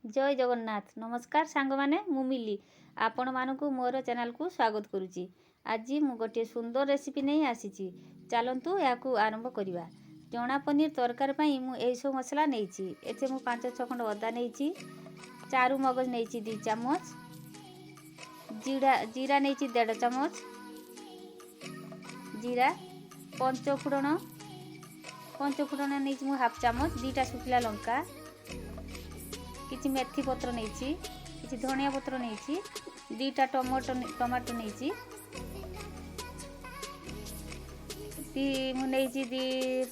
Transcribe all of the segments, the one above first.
जय जगन्नाथ नमस्कार सांग माने मु मिली आपण मानकु मोर चैनल को स्वागत करुच्ची। आज मु गोटे सुंदर रेसिपी नहीं आसी चलतु या आरंभ करवा। चना पनीर तरकारी पई मु ए सब मसला नहीं एथे मु 5-6 खंड अदा नहीं, चारू मगज नहीं 2 चम्मच, जीरा नहीं 1.5 चम्मच, जीरा पंचफुटन नहीं मु हाफ चम्मच, 2टा सुखिला लंका, किछि मेथी पत्र नहीं, किछि धनिया पत्र नहीं, 2टा टमाटो नहीं, मुझे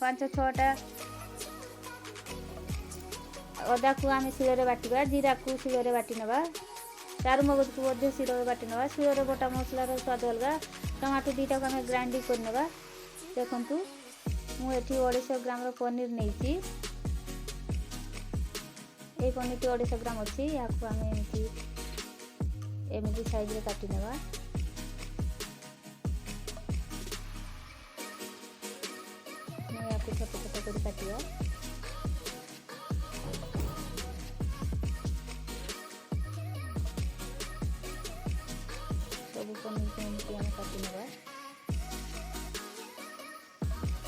5-6टा अदा को आम शिଳରେ बाटिबा, जीरा को शिଳରେ बाटी नवा, चारू मगज को मध्य शिଳରେ बाटी नवा, शिଳରେ बटा मसलार स्वाद अलग, टमाटो 2टा को आम ग्राइंडिंग कर नवा। देखंतु मु एठी 250 ग्राम रो पनीर नहीं, ये पनीर 250 ग्राम अच्छी या आम एमती साइज रे काटी नवा। या छोट छोट कर काटिया। सब पनीर को एमती आम काटी नवा।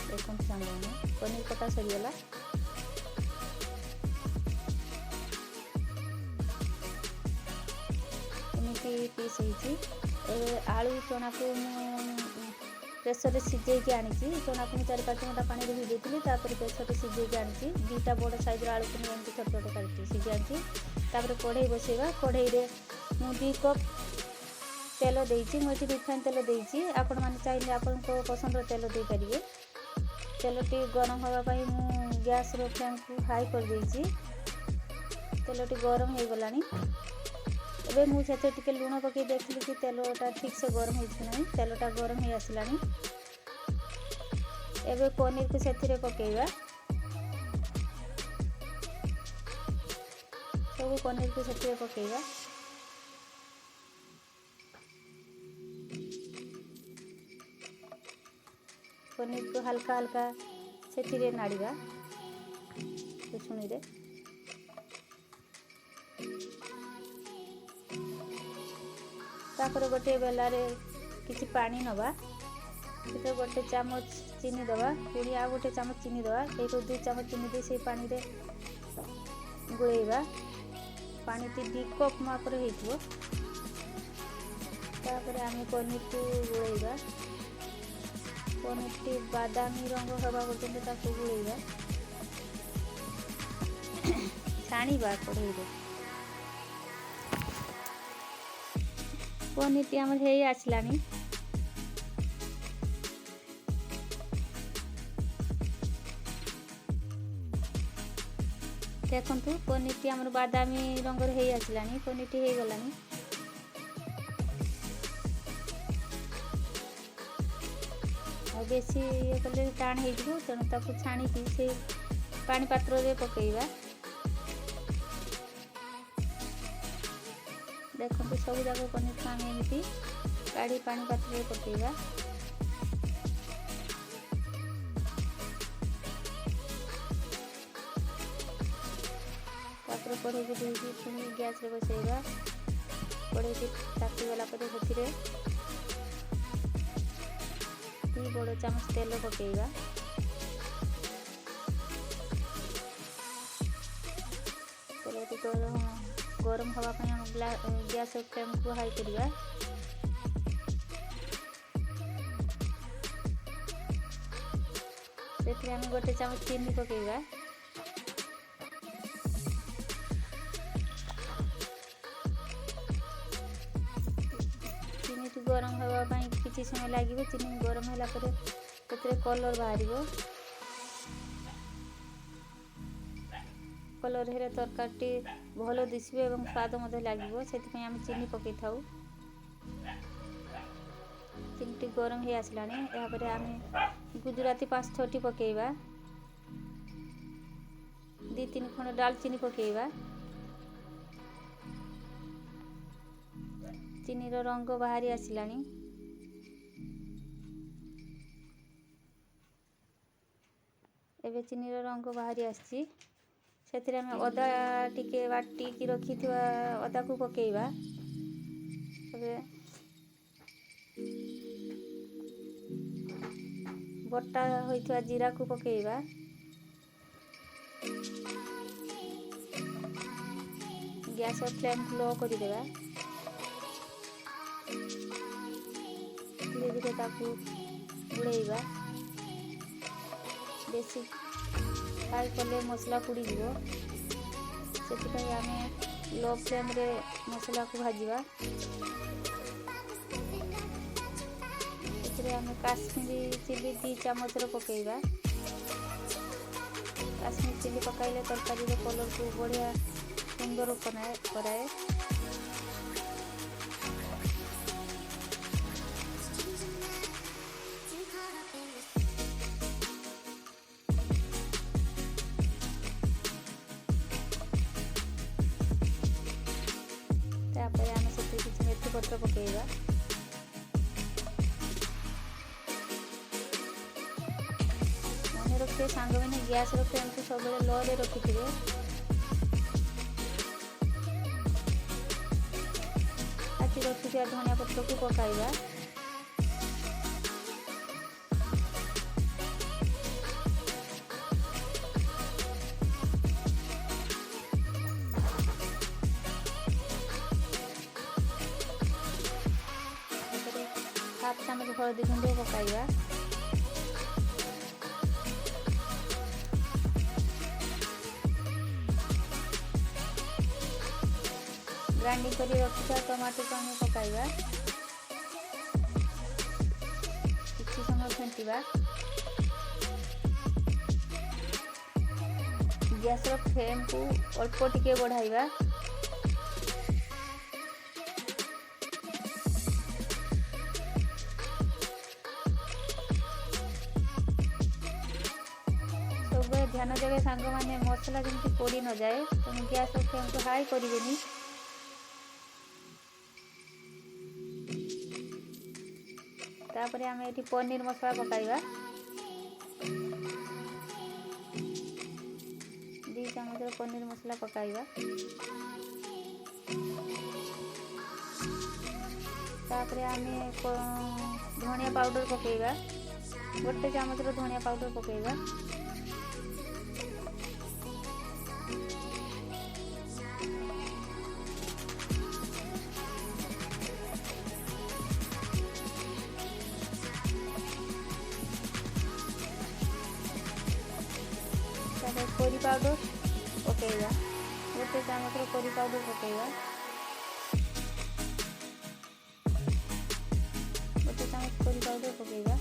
देखो सामने पनीर कटा सरीगला। पीस होती आलू चना को प्रेसर सिझे आनी, चना को 4-5 घंटा पानी में भिजई थी, प्रेसर सिझे आनी, 2टा बड़ साइज आलू को एमती छोट छोट काटी सिझे आनी। कढ़ई बसैवा, कढ़ई रे मु 2 कप तेल देइछि, मुझे रिफाइन तेल देइछि, आपण माने चाहिए आपण को पसंद तेल दे पारिबे। तेल टी गरम होगा पाई मु गैस रो फ्लेम को हाई कर देइछि। तेल टी गरम हो गलानी। एबे मुझे टिके लुण पकई देखली कि तेलटा ठीक से गरम हो, तेलटा गरम हो आसलानी। एबे पनीर को सेथिरे पकेइबा, सब पनीर को सेथिरे पकेइबा। पनीर को हल्का हल्का सेथिरे नाड़ीबा सुनी रे। तापर गोटे बेलारे किछि पानी नवा, फिर गोटे चामच चीनी दवा, पुणी आ गोटे चामच चीनी दवा, 1-2 चामच चीनी दे से पानी रे गुळेइबा। पानी टी 2 कप मापर हेइथबो। तापर आमे पनीर को गुळेइबा, पनीर टी बादामी रंग हवा पर्यंत ताको गुळेइबा, छाणीबा कढ़ई रे। पनीर टी हमर हेई आसलानी। देखंतु पनीर टी हमर बादामी रंग रे हेई आसलानी, पनीर टी हेई गलानी। आ बेसी ये कले टाण हेई जिवो, तेणु ताको छाणी की से पानी पात्र रे पकेइबा। देखो सब जाक पनीर को आम एमती काढ़ी पानी पात्र में पकेइबा। तापर कढ़ई को धोई पुणी गैस रे बसैबा। कढ़ई की ताती गला पर सेथिरे 2 बड़ चामच तेल पकेइबा। तेल टी गरम हवा पाई हम गैस फ्लेम को हाई करिया। सेठी हम गोटे चामच चीनी पकेइबा। चीनी टी गरम हवा पाई किछि समय लागिबो। चीनी गरम होला परे तेरे कलर बाहरिबो। कलर हेरे तरकारी भल दिशे और स्वाद लगे से आम चीनी पकई थाऊ। चीनी टी गरम हो आसलानी। यापर आम गुजराती 5-6टी पकेइबा, 2-3 खंड डालचीनी पकेइबा। चीनी रो रंग बाहरी आसलानी। एबे चीनी रो रंग बाहरी आसी। ସେଥିରେ ଆମେ ଅଦା ଟିକେ ବାଟିକି ରଖିଥିବା ଅଦାକୁ ପକାଇବା। ଏବେ ବଟା ହୋଇଥିବା ଜିରାକୁ ପକାଇବା। ଗ୍ୟାସର ଫ୍ଲେମ୍ ଲୋ କରିଦେବା। ଧୀରେ ଧୀରେ ତାକୁ ବୁଡ଼େଇବା। ବେଶୀ ହାଇ କଲେ ମସଲା ପୋଡ଼ିଯିବ, ସେଥିପାଇଁ ଆମେ ଲୋ ଫ୍ଲେମ୍ରେ ମସଲାକୁ ଭାଜିବା। ସେଥିରେ ଆମେ କାଶ୍ମୀରୀ ଚିଲି 2 ଚାମଚର ପକାଇବା। କାଶ୍ମୀରୀ ଚିଲି ପକାଇଲେ ତରକାରୀର କଲର୍କୁ ବଢ଼ିଆ ସୁନ୍ଦର କରାଏ। ତାପରେ ଆମେ ସେଥିରେ କିଛି ମେଥି ପତ୍ର ପକାଇବା। ମନେ ରଖିବେ ସାଙ୍ଗମାନେ, ଗ୍ୟାସର ଫ୍ଲେମ୍କୁ ସବୁବେଳେ ଲୋରେ ରଖିଥିବେ। କାଟି ରଖିଥିବା ଧନିଆ ପତ୍ରକୁ ପକାଇବା। ହାଫ୍ ଚାମଚ ହଳଦୀ ଗୁଣ୍ଡ ପକାଇବା। ଗ୍ରାଇଣ୍ଡିଂ କରି ରଖିଥିବା ଟମାଟୋକୁ ଆମେ ପକାଇବା। କିଛି ସମୟ ଫେଣ୍ଟିବା। ଗ୍ୟାସର ଫ୍ଲେମ୍କୁ ଅଳ୍ପ ଟିକେ ବଢ଼ାଇବା। ସବୁବେଳେ ଧ୍ୟାନ ଦେବେ ସାଙ୍ଗମାନେ, ମସଲା ଯେମିତି ପୋଡ଼ି ନଯାଏ, ତେଣୁ ଗ୍ୟାସର ଫ୍ଲେମ୍କୁ ହାଇ କରିବେନି। ତାପରେ ଆମେ ଏଠି ପନିର ମସଲା ପକାଇବା। 2 ଚାମଚର ପନିର ମସଲା ପକାଇବା। ତାପରେ ଆମେ ଧନିଆ ପାଉଡ଼ର ପକାଇବା। 1 ଚାମଚର ଧନିଆ ପାଉଡ଼ର ପକାଇବା। ତାପରେ କରି ପାଉଡ଼ର ପକାଇବା। 1 ଚାମଚର କରି ପାଉଡ଼ର ପକାଇବା। 1 ଚାମଚ କରି ପାଉଡ଼ର ପକାଇବା।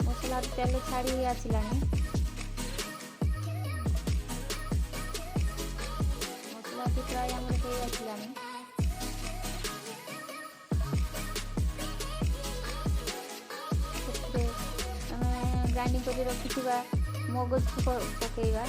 ମସଲାରୁ ତେଲ ଛାଡ଼ି ଆସିଲାଣି। ମସଲାଟି ପ୍ରାୟ ଆମର ହେଇ ଆସିଲାଣି। ସେଥିରେ ଆମେ ଗ୍ରାଇଣ୍ଡିଂ କରି ରଖିଥିବା ମଗଜକୁ ପକାଇବା।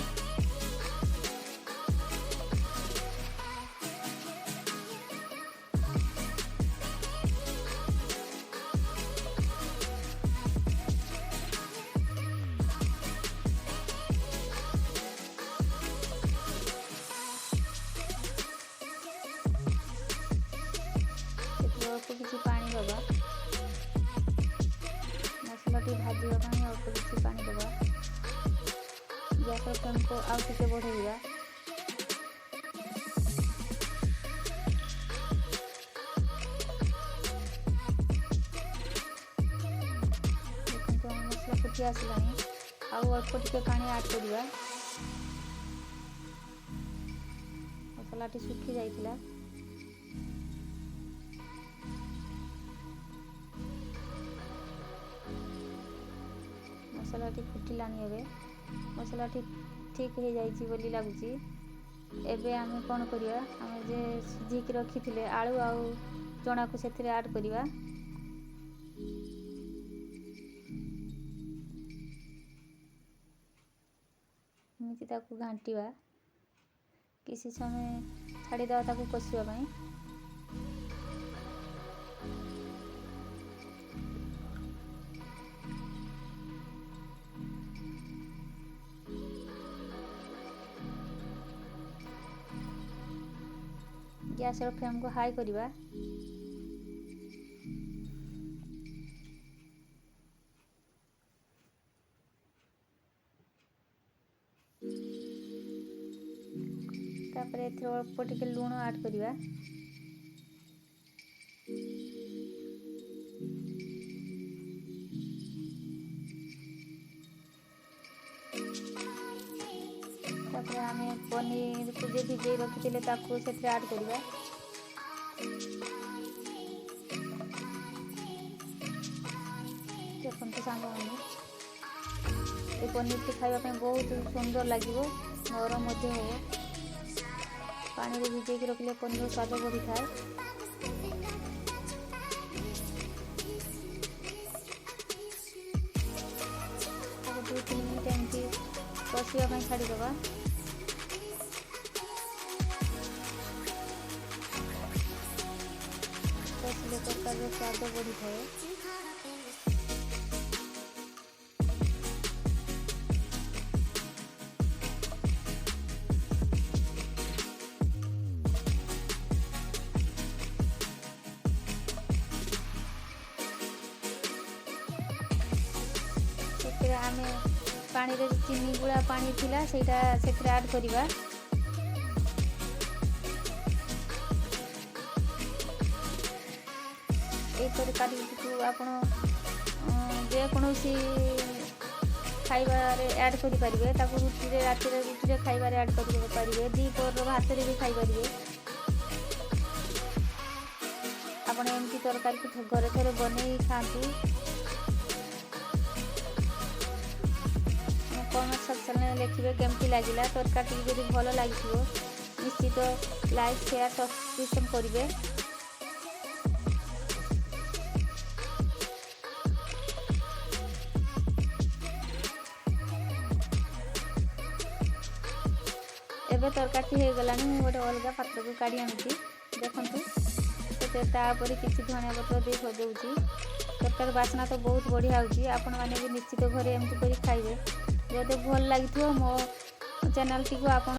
ଅଳ୍ପ କିଛି ପାଣି ଦେବା। ମସଲାଟି ଭାଜିବା ପାଇଁ ଅଳ୍ପ କିଛି ପାଣି ଦେବା। ଗ୍ୟାସର ଫ୍ଲେମ୍କୁ ଆଉ ଟିକେ ବଢ଼େଇବା। ଦେଖନ୍ତୁ ଆମ ମସଲା ଫୁଟି ଆସିଲାଣି। ଆଉ ଅଳ୍ପ ଟିକେ ପାଣି ଆଡ଼୍ କରିବା। ମସଲାଟି ଶୁଖି ଯାଇଥିଲା। ମସଲାଟି ଫୁଟିଲାଣି। ଏବେ ମସଲାଟି ଠିକ୍ ହେଇଯାଇଛି ବୋଲି ଲାଗୁଛି। ଏବେ ଆମେ କ'ଣ କରିବା, ଆମେ ଯେ ସିଝେଇକି ରଖିଥିଲେ ଆଳୁ ଆଉ ଚଣାକୁ ସେଥିରେ ଆଡ଼୍ କରିବା। ଏମିତି ତାକୁ ଘାଣ୍ଟିବା। କିଛି ସମୟ ଛାଡ଼ିଦେବା ତାକୁ କଷିବା ପାଇଁ। ଗ୍ୟାସର ଫ୍ଲେମ୍କୁ ହାଇ କରିବା। ତାପରେ ଏଥିରେ ଅଳ୍ପ ଟିକେ ଲୁଣ ଆଡ଼୍ କରିବା। ତାପରେ ଆମେ ପନିରକୁ ଯେ ଭିଜେଇ ରଖିଥିଲେ ତାକୁ ସେଥିରେ ଆଡ଼୍ କରିବା। ଦେଖନ୍ତୁ ସାଙ୍ଗମାନେ, ଏ ପନିରଟି ଖାଇବା ପାଇଁ ବହୁତ ସୁନ୍ଦର ଲାଗିବ, ନରମ ମଧ୍ୟ ହେବ। ପାଣିରେ ଭିଜେଇକି ରଖିଲେ ପନିର ସ୍ୱାଦ ବଢ଼ିଥାଏ। ତାକୁ 2-3 ମିନିଟ୍ ଏମିତି କଷିବା ପାଇଁ ଛାଡ଼ିଦେବା। କଷିଲେ ତରକାରୀର ସ୍ୱାଦ ବଢ଼ିଥାଏ। ସେଥିରେ ଆମେ ପାଣିରେ ଚିନି ଗୁଳା ପାଣି ଥିଲା ସେଇଟା ସେଥିରେ ଆଡ଼୍ କରିବା। এই ତରକାରୀକୁ ଆପଣ ଯେକୌଣସି ଖାଇବାରେ ଆଡ଼୍ କରିପାରିବେ। ତାକୁ ରୁଟିରେ, ରାତିରେ ରୁଟିରେ ଖାଇବାରେ ଆଡ଼୍ କରିପାରିବେ, ଦ୍ୱିପହର ଭାତରେ ବି ଖାଇପାରିବେ। ଆପଣ ଏମିତି ତରକାରୀକୁ ଘରେ ଥରେ ବନେଇ ଖାଆନ୍ତୁ। କମେଣ୍ଟ ସେକ୍ସନରେ ଲେଖିବେ କେମିତି ଲାଗିଲା। ତରକାରୀଟି ଯଦି ଭଲ ଲାଗିଥିବ ନିଶ୍ଚିତ ଲାଇକ୍, ସେୟାର, ସବସ୍କ୍ରିପସନ୍ କରିବେ। ଏବେ ତରକାରୀଟି ହେଇଗଲାଣି। ମୁଁ ଗୋଟେ ଅଲଗା ପାତ୍ରକୁ କାଢ଼ି ଆଣୁଛି। ଦେଖନ୍ତୁ, ସେଥିରେ ତାପରେ କିଛି ଧନିଆ ପତ୍ର ଦେଇ ସଜାଉଛି। ତରକାରୀ ବାସ୍ନା ତ ବହୁତ ବଢ଼ିଆ ହେଉଛି। ଆପଣମାନେ ବି ନିଶ୍ଚିତ ଘରେ ଏମିତି କରି ଖାଇବେ। ଯଦି ଭଲ ଲାଗିଥିବ ମୋ ଚ୍ୟାନେଲଟିକୁ ଆପଣ